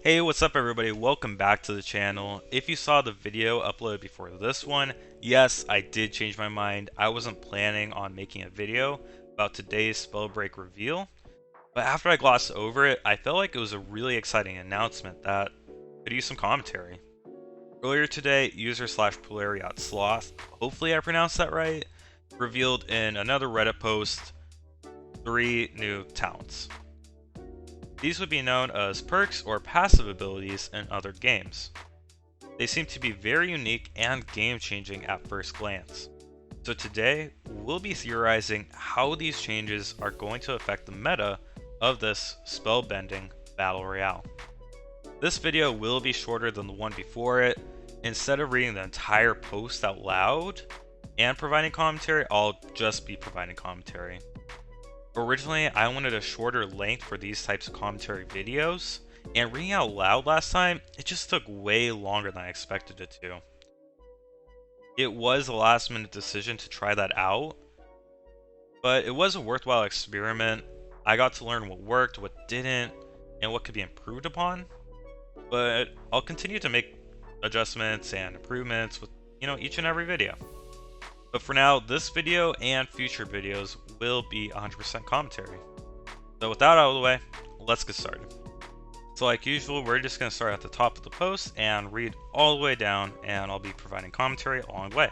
Hey, what's up everybody? Welcome back to the channel. If you saw the video uploaded before this one, yes, I did change my mind. I wasn't planning on making a video about today's Spellbreak reveal, but after I glossed over it, I felt like it was a really exciting announcement that could use some commentary. Earlier today, user/Polariat hopefully I pronounced that right, revealed in another Reddit post 3 new talents. These would be known as perks or passive abilities in other games. They seem to be very unique and game-changing at first glance. So today, we'll be theorizing how these changes are going to affect the meta of this spellbending battle royale. This video will be shorter than the one before it. Instead of reading the entire post out loud and providing commentary, I'll just be providing commentary. Originally, I wanted a shorter length for these types of commentary videos, and reading out loud last time, it just took way longer than I expected it to. It was a last minute decision to try that out, but it was a worthwhile experiment. I got to learn what worked, what didn't, and what could be improved upon, but I'll continue to make adjustments and improvements with, each and every video. But for now, this video and future videos will be 100% commentary. So with that out of the way, let's get started. So like usual, we're just going to start at the top of the post and read all the way down, and I'll be providing commentary along the way.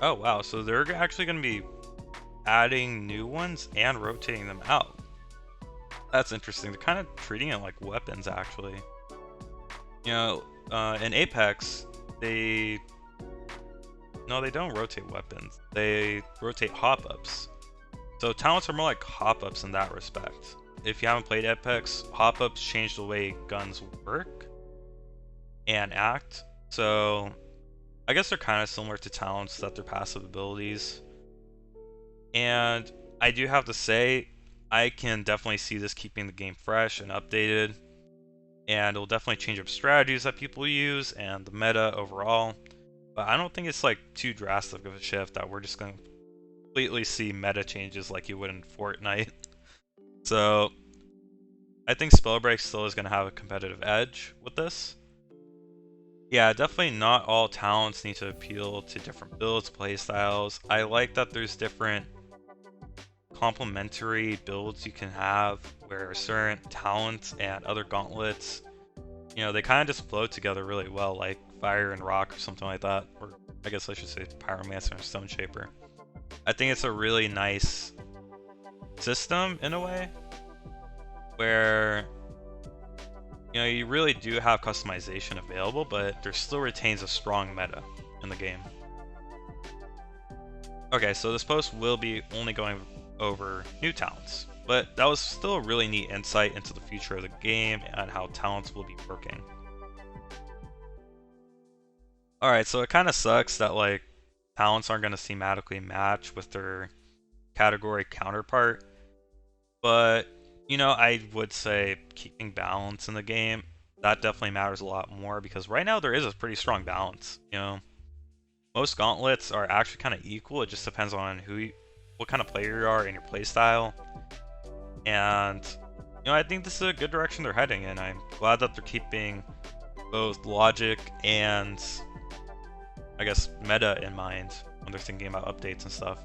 Oh wow, so they're actually going to be adding new ones and rotating them out. That's interesting. They're kind of treating it like weapons actually. In Apex, no, they don't rotate weapons. They rotate hop-ups. So talents are more like hop-ups in that respect. If you haven't played Apex, hop-ups change the way guns work and act. So I guess they're kind of similar to talents, that they're passive abilities. And I do have to say, I can definitely see this keeping the game fresh and updated. And it'll definitely change up strategies that people use and the meta overall. But I don't think it's like too drastic of a shift that we're just going to completely see meta changes like you would in Fortnite. So I think Spellbreak still is going to have a competitive edge with this. Yeah, definitely not all talents need to appeal to different builds, playstyles. I like that there's different complementary builds you can have where certain talents and other gauntlets, they kind of just flow together really well, like fire and rock or something like that, or I guess I should say pyromancer and stone shaper. I think it's a really nice system in a way where you really do have customization available, but there still retains a strong meta in the game. Okay, so this post will be only going over new talents, but that was still a really neat insight into the future of the game and how talents will be working. Alright, so it kind of sucks that like talents aren't going to thematically match with their category counterpart, but I would say keeping balance in the game, that definitely matters a lot more, because right now there is a pretty strong balance. Most gauntlets are actually kind of equal. It just depends on what kind of player you are and your playstyle. And I think this is a good direction they're heading in. I'm glad that they're keeping both logic and I guess meta in mind when they're thinking about updates and stuff.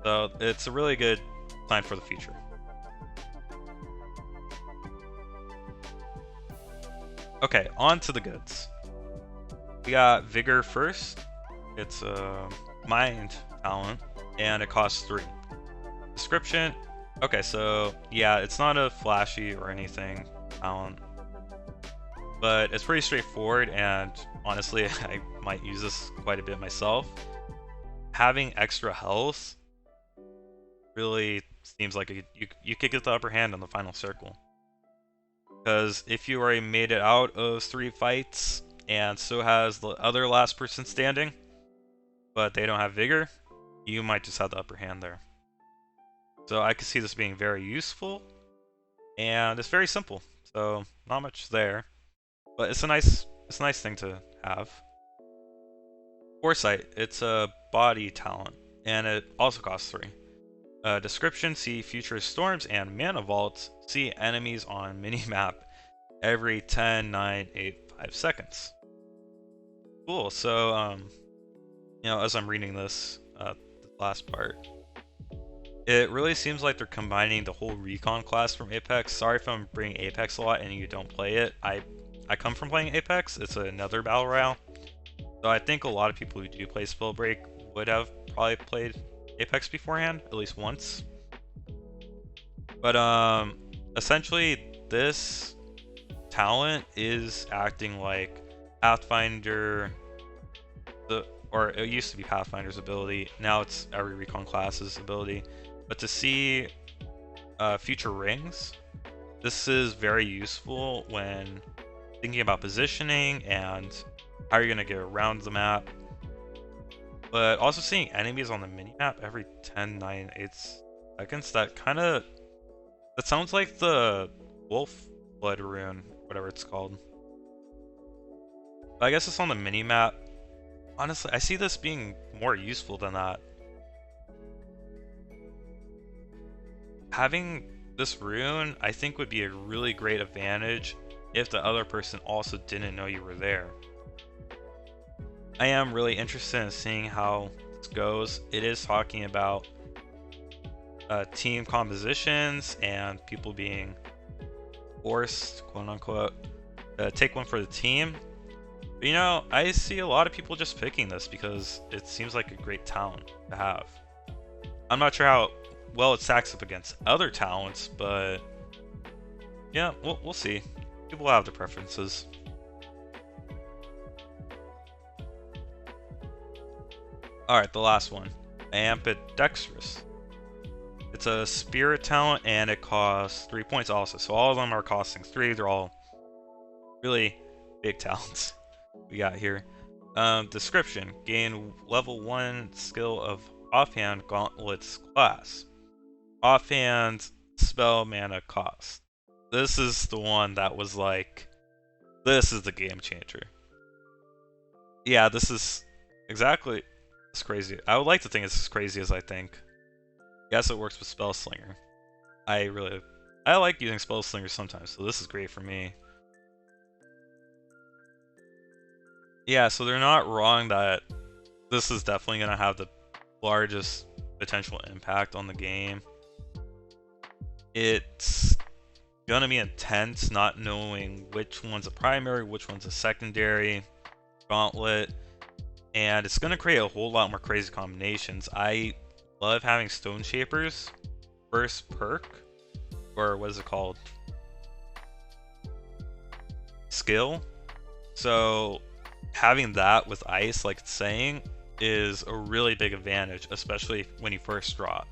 So it's a really good sign for the future. Okay, on to the goods. We got Vigor first. It's a mind talent, and it costs 3. Description. Okay, so yeah, it's not a flashy or anything talent, but it's pretty straightforward, and honestly, I might use this quite a bit myself. Having extra health really seems like you could get the upper hand on the final circle. Because if you already made it out of 3 fights, and so has the other last person standing, but they don't have Vigor, you might just have the upper hand there. So I could see this being very useful, and it's very simple, so not much there, but it's a nice thing to have. Foresight, it's a body talent, and it also costs 3. Description, see future storms and mana vaults, see enemies on minimap every 10, 9, 8, 5 seconds. Cool, so, as I'm reading this, the last part, it really seems like they're combining the whole recon class from Apex. Sorry if I'm bringing Apex a lot and you don't play it. I come from playing Apex. It's another battle royale. So I think a lot of people who do play Spellbreak would have probably played Apex beforehand, at least once. But essentially this talent is acting like Pathfinder, or it used to be Pathfinder's ability, now it's every recon class's ability. But to see future rings, this is very useful when thinking about positioning and how you're going to get around the map. But also seeing enemies on the minimap every 10, 9, 8 seconds, that sounds like the Wolf Blood rune, whatever it's called. But I guess it's on the minimap. Honestly, I see this being more useful than that. Having this rune, I think, would be a really great advantage if the other person also didn't know you were there. I am really interested in seeing how this goes. It is talking about team compositions and people being forced, quote unquote, to take one for the team. But, I see a lot of people just picking this because it seems like a great talent to have. I'm not sure how well it stacks up against other talents, but yeah, we'll see. People have their preferences. Alright, the last one. Ambidextrous. It's a spirit talent and it costs 3 points also. So all of them are costing 3. They're all really big talents we got here. Description. Gain level 1 skill of Offhand Gauntlets class. Offhand spell mana cost. This is the one that was like, this is the game changer. Yeah, this is exactly... It's crazy. I would like to think it's as crazy as I think. Yes, it works with Spellslinger. I like using Spellslinger sometimes, so this is great for me. Yeah, so they're not wrong that this is definitely going to have the largest potential impact on the game. It's going to be intense not knowing which one's a primary, which one's a secondary gauntlet. And it's going to create a whole lot more crazy combinations. I love having Stone Shaper's first perk, or what is it called? Skill. So having that with ice, like it's saying, is a really big advantage, especially when you first drop.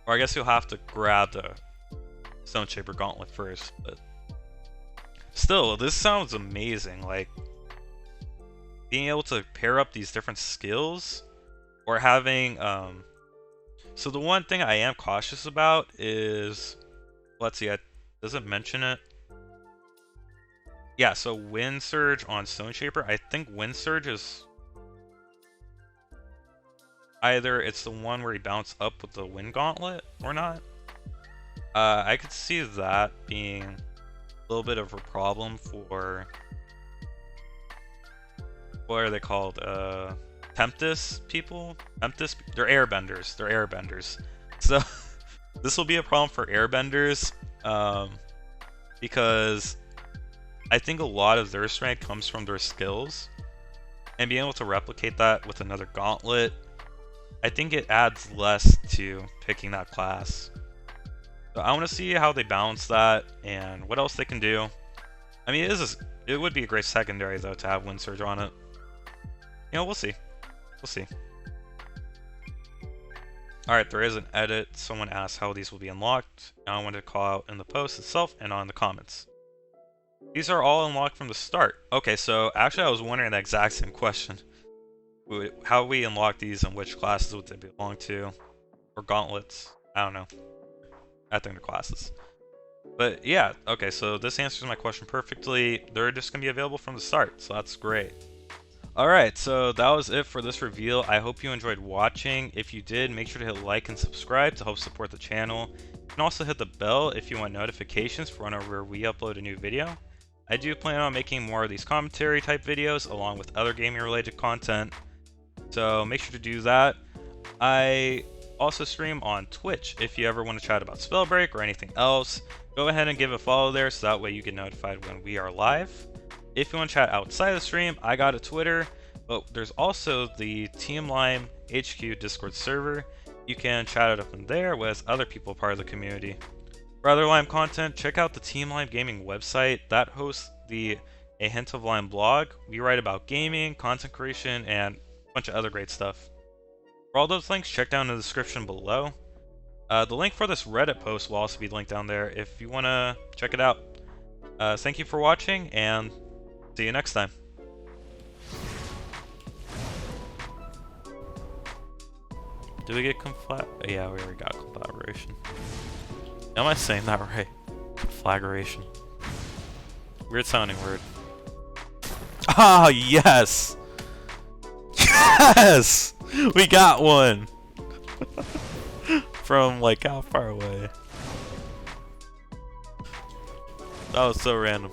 Or I guess you'll have to grab the Stone Shaper Gauntlet first, but still, this sounds amazing. Like, being able to pair up these different skills, or having so the one thing I am cautious about is, let's see, does it mention it? Yeah, so Wind Surge on Stone Shaper. I think Wind Surge is either it's the one where he bounces up with the Wind Gauntlet or not. I could see that being a little bit of a problem for, what are they called? Tempest people? They're airbenders. They're airbenders. So this will be a problem for airbenders, because I think a lot of their strength comes from their skills, and being able to replicate that with another gauntlet, I think it adds less to picking that class. So I want to see how they balance that and what else they can do. I mean, it would be a great secondary though to have Wind Surge on it. We'll see. We'll see. Alright, there is an edit. Someone asked how these will be unlocked. Now I want to call out in the post itself and on the comments. These are all unlocked from the start. Okay, so actually I was wondering the exact same question. How we unlock these and which classes would they belong to? Or gauntlets? I don't know. I think they're classes. But yeah, okay, so this answers my question perfectly. They're just going to be available from the start, so that's great. Alright, so that was it for this reveal. I hope you enjoyed watching. If you did, make sure to hit like and subscribe to help support the channel. You can also hit the bell if you want notifications for whenever we upload a new video. I do plan on making more of these commentary type videos along with other gaming related content, so make sure to do that. I also stream on Twitch. If you ever want to chat about Spellbreak or anything else, go ahead and give a follow there so that way you get notified when we are live. If you want to chat outside the stream, I got a Twitter, but there's also the Team Lime HQ Discord server. You can chat it up in there with other people part of the community. For other Lime content, check out the Team Lime Gaming website that hosts the A Hint of Lime blog. We write about gaming, content creation, and a bunch of other great stuff. For all those links, check down in the description below. The link for this Reddit post will also be linked down there if you want to check it out. Thank you for watching, and see you next time. Do we get Yeah, we already got collaboration. Am I saying that right? Conflagration. Weird sounding word. Ah, yes! Yes! We got one! From like how far away? That was so random.